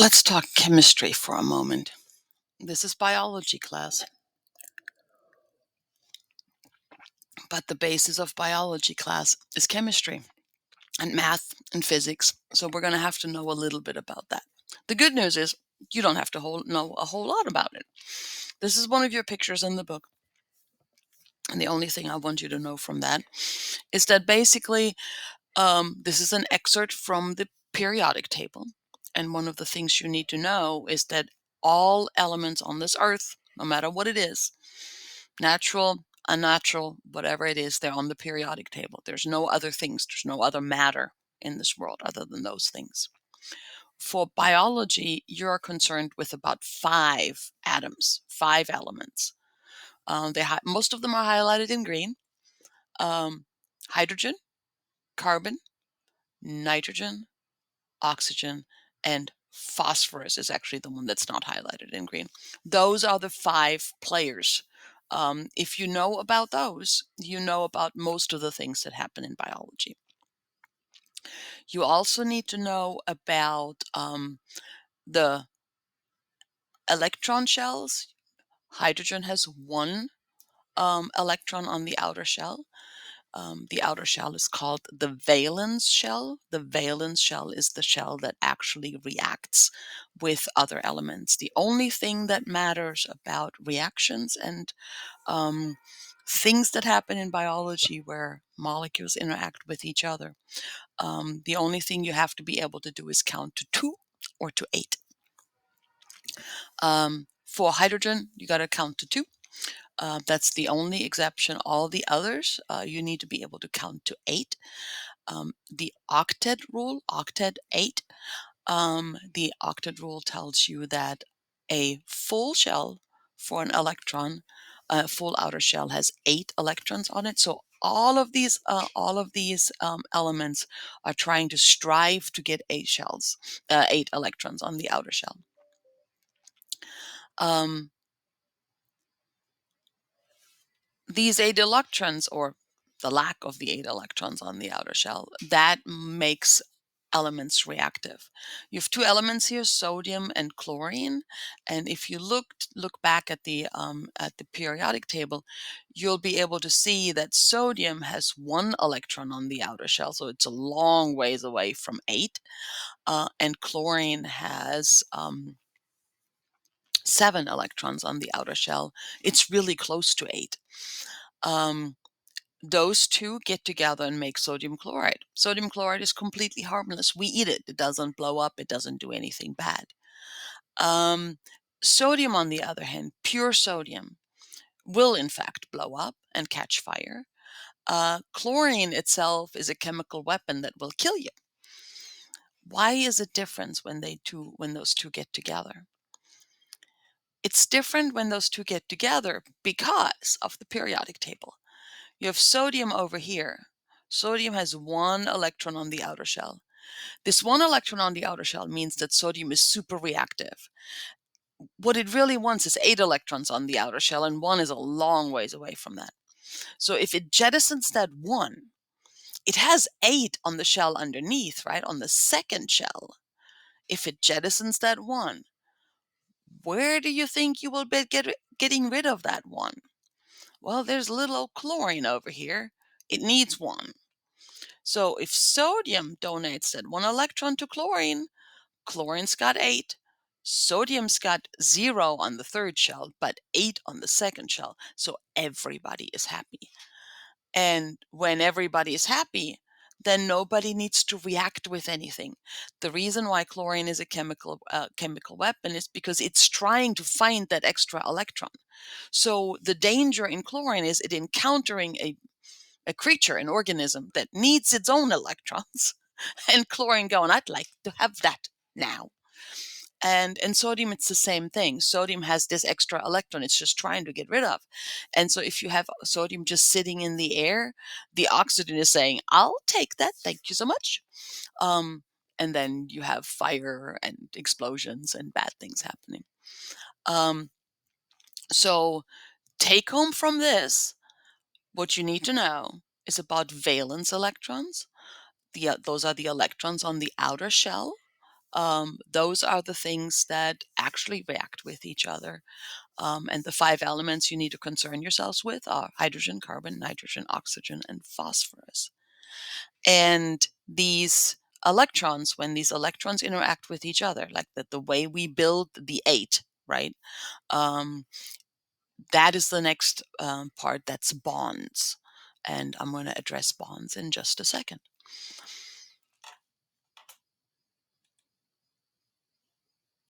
Let's talk chemistry for a moment. This is biology class, but the basis of biology class is chemistry and math and physics. So we're going to have to know a little bit about that. The good news is you don't have to know a whole lot about it. This is one of your pictures in the book. And the only thing I want you to know from that is that basically this is an excerpt from the periodic table. And one of the things you need to know is that all elements on this earth, no matter what it is, natural, unnatural, whatever it is, they're on the periodic table. There's no other things, there's no other matter in this world other than those things. For biology, you're concerned with about 5 atoms, 5 elements. Most of them are highlighted in green. Hydrogen, carbon, nitrogen, oxygen, and phosphorus is actually the one that's not highlighted in green. Those are the 5 players. If you know about those, you know about most of the things that happen in biology. You also need to know about the electron shells. Hydrogen has 1 electron on the outer shell. The outer shell is called the valence shell. The valence shell is the shell that actually reacts with other elements. The only thing that matters about reactions and things that happen in biology where molecules interact with each other, the only thing you have to be able to do is count to 2 or to 8. For hydrogen, you got to count to 2. That's the only exception. All the others, you need to be able to count to 8. The octet rule, octet 8, the octet rule tells you that a full shell for an electron, a full outer shell has 8 electrons on it. So all of these elements are trying to strive to get 8 shells, 8 electrons on the outer shell. These 8 electrons, or the lack of the 8 electrons on the outer shell, that makes elements reactive. You have 2 elements here, sodium and chlorine, and if you look back at the periodic table, you'll be able to see that sodium has 1 electron on the outer shell, so it's a long ways away from 8, and chlorine has 7 electrons on the outer shell. It's really close to 8. Those 2 get together and make sodium chloride. Sodium chloride is completely harmless. We eat it. It doesn't blow up. It doesn't do anything bad. Sodium, on the other hand, pure sodium, will in fact blow up and catch fire. Chlorine itself is a chemical weapon that will kill you. Why is it different when those 2 get together? It's different when those 2 get together because of the periodic table. You have sodium over here. Sodium has 1 electron on the outer shell. This 1 electron on the outer shell means that sodium is super reactive. What it really wants is 8 electrons on the outer shell, and 1 is a long ways away from that. So if it jettisons that 1, it has 8 on the shell underneath, right, on the second shell. If it jettisons that 1, where do you think you will be getting rid of that 1? Well, there's little old chlorine over here. It needs 1. So if sodium donates that 1 electron to chlorine, chlorine's got 8, sodium's got 0 on the third shell, but 8 on the second shell. So everybody is happy. And when everybody is happy, then nobody needs to react with anything. The reason why chlorine is a chemical weapon is because it's trying to find that extra electron. So the danger in chlorine is it encountering a creature, an organism that needs its own electrons, and chlorine going, I'd like to have that now. And sodium, it's the same thing. Sodium has this extra electron it's just trying to get rid of. And so if you have sodium just sitting in the air, the oxygen is saying, I'll take that, thank you so much. And then you have fire and explosions and bad things happening. So take home from this, what you need to know is about valence electrons. Those are the electrons on the outer shell Those are the things that actually react with each other. And the five elements you need to concern yourselves with are hydrogen, carbon, nitrogen, oxygen, and phosphorus. And these electrons, when these electrons interact with each other, like the way we build the eight, right? Um, that is the next part, that's bonds. And I'm going to address bonds in just a second.